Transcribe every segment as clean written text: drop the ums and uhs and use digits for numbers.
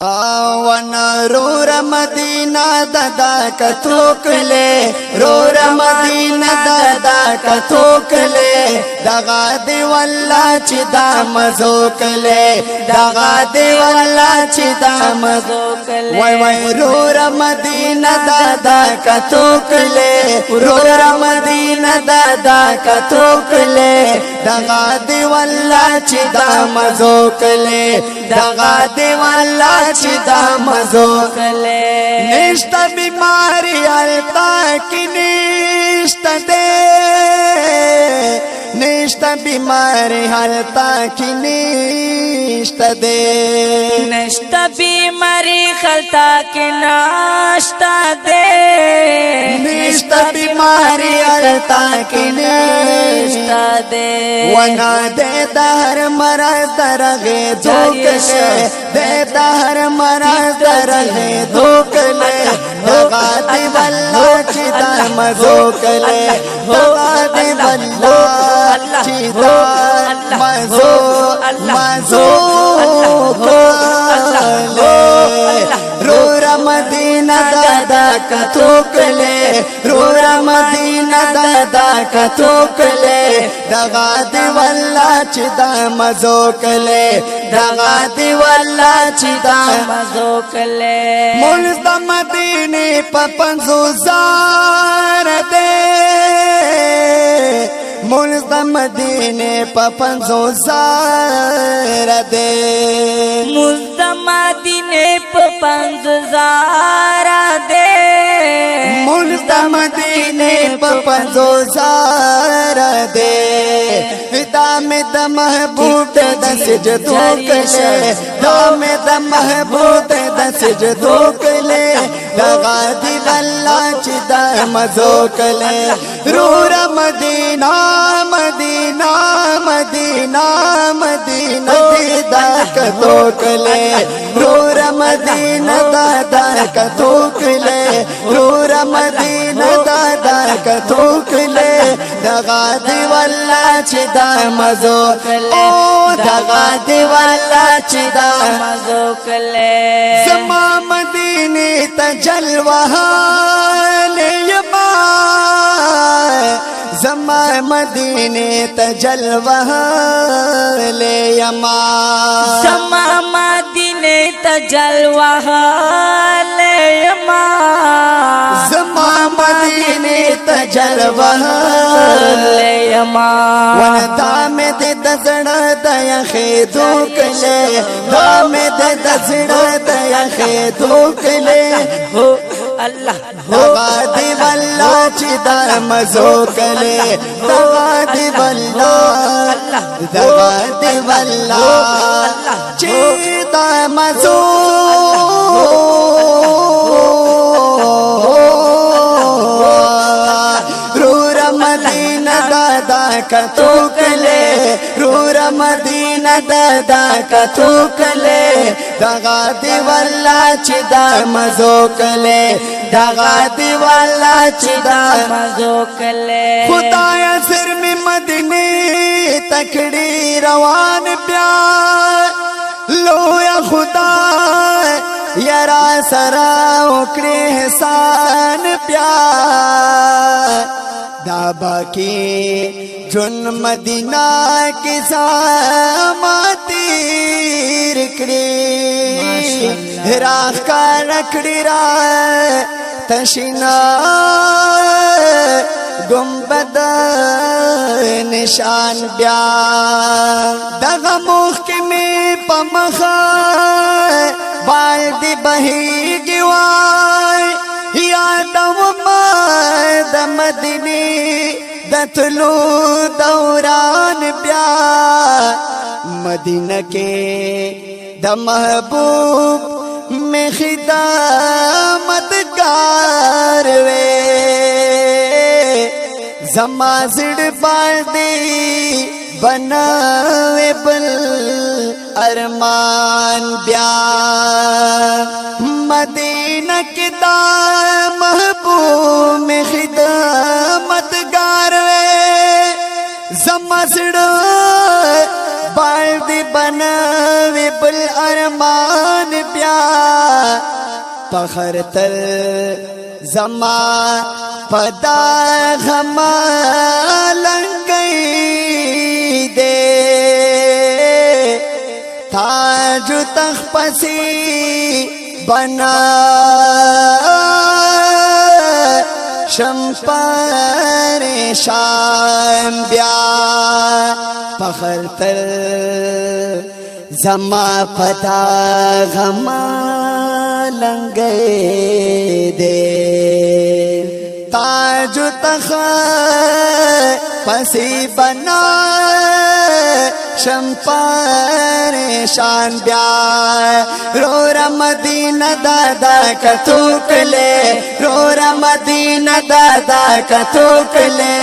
وانا رور مدینہ دادا کتوکلے رور مدینہ دادا کتوکلے دغا دی والله چې دا مزوکلے دغا دی والله چې دا مزوکلے وای وای رور مدینہ دادا کتوکلے رور مدینہ دادا کتوکلے دغا دی والله چې دا مزوکلے دغا دی والله چې دا مزوکلے نشتا بیماری حالتا کی نشتا دے نشتا بیماری حالتا کی نشتا دے نشتا بیماری خلتا کی نشتا دے نشتا بیماری حالتا کی نشتا دے ونا دے دہر مرض درغے دھوکلے دے دہر مرض درغے دھوکلے دغا دی والله چې دا مزوکلے دغا دی والله چې دا مزوکلے رور مدینہ دادا کتوکلے رور مدینہ دادا کتوکلے دغا دی والله چې دا مزوکلے دغا دی والله چې دا مزوکلے مولز دا مدینی پا 500,000 دے مولز دا مدینی پا 500,000 دے مولز دا مدینی پا 5,000 دے مولز دا مدینی پا 500,000 دے دام دا محبوب دا سجدو کلے دام دا محبوب دا سجدو کلے دغا دی والله چې دا مزوکلے رور مدینہ مدینہ مدینہ مدینہ دا کتوکلے رور مدینہ دا کتوکلے رور مدینہ دا کتوکلے دغا دی والله چې دا مزوکلے دغا دی والله چې دا مزوکلے زما مدینی تجلوہ لیما زما مدینی تجلوہ لیما زما مدینی تجلوہ لیما زما مدینی تجلوہ لیما دامد دزڑ دیا خیدو کلے دامد دزڑ دیا خیدو کلے اللہ دغا دی والله چې دا مزوکلے دغا دی والله دغا دی والله چې دا رور مدینہ دادا کتوکلے رور مدینہ دادا کتوکلے دغا دی والله چې دا مزوکلے دغا دی والله چې دا مزوکلے خدایا سر میں مدینے تکڑی روان پیار لو یا خدا یرا سرا اکڑی احسان پیار دا باقی جن مدینہ کی ساماتی رکڑی راخ کا رکڑی را تشنا گنبد نشان بیا دغا موخ کی می پمخا بالدی بہی گوائی یادو ما د مدینی دتلو دوران بیا مدینہ کے د محبوب میں خدمت گار وے زما زڑ باندی بناوے بل ارمان بیا مدینہ کی دا محبوب میں خدمت گار وے زما زڑ باندی بناوے بل ارمان بیا فخر تل زما پدا غما لنگئی دے تاج تخت پسی بنا شم پریشان بیا فخر تل زما پدا غما لنگئی دے تاج تخت پسی بنا شم پریشان بیا رو مدینہ دادا کتوکلے رو مدینہ دادا کتوکلے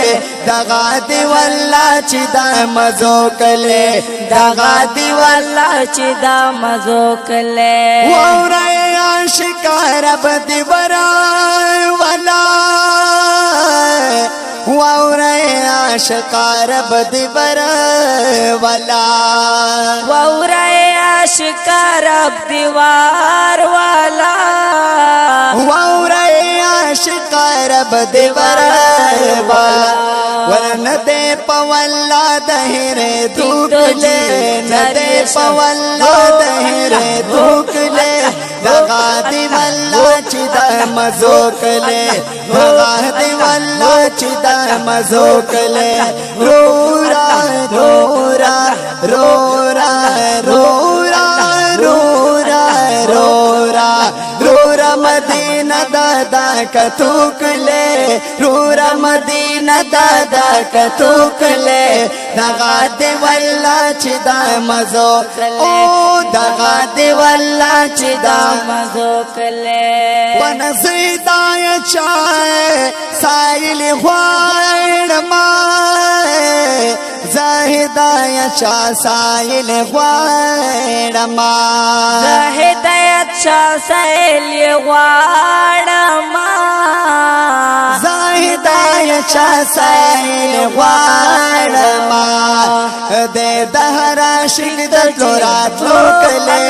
دغا دی واللہ چی دا مزوکلے دغا دی واللہ چی دا مزوکلے وورای عاشقار بدی برای والا وورای عاشقار بدی برای والا وورای عاشقار دیوار والا وورای عاشقار بدی برای والا ورندے پولا دہرے دھوکلے ندے پولا دہرے دھوکلے دغا دی واللہ چی دا مزوکلے دغا دی واللہ چی دا مزوکلے رورا رورا رورا رورا رورا رورا رورا مدینہ دادا کتوکلے رورا مدینہ دادا کتوکلے دغا دی واللہ چی دا مزوکلے دغا دی واللہ چی دا مزوکلے ونزیدای چائے سائل غوائر مائے زاہدای چا سائل غوائر مائے زاہدای چا سائل غوائر مائے زاہدای چا سائل غوائر مائے دے دہر عاشق دتلو رات لوکلے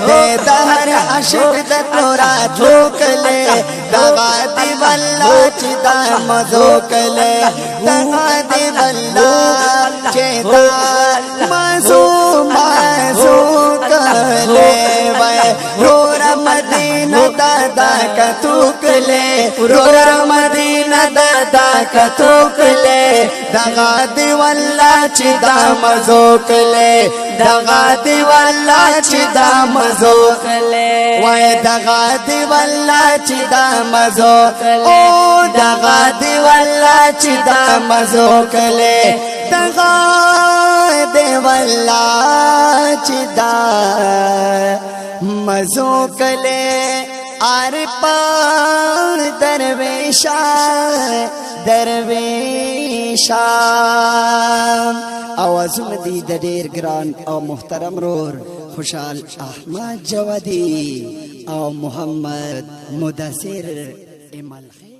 دے دہر عاشق دتلو رات لوکلے دغا دی واللہ چی دا مزوکلے دغا دی واللہ چی دا مزوکلے وے رورا مدینہ دادا کتوکلے رورا مدینہ دادا کتوکلے دغا دی واللہ چی دا مزوکلے دغا دی واللہ چی دا مزوکلے وے دغا دی واللہ چی دا مزوکلے دغا دی واللہ چی دا مزوکلے دغا دی واللہ چی دا مزوکلے عارفا درویشا درویشا آوازونه دی د ډیر ګران او محترم رور خوشحال احمد جوادی او محمد مدثر امل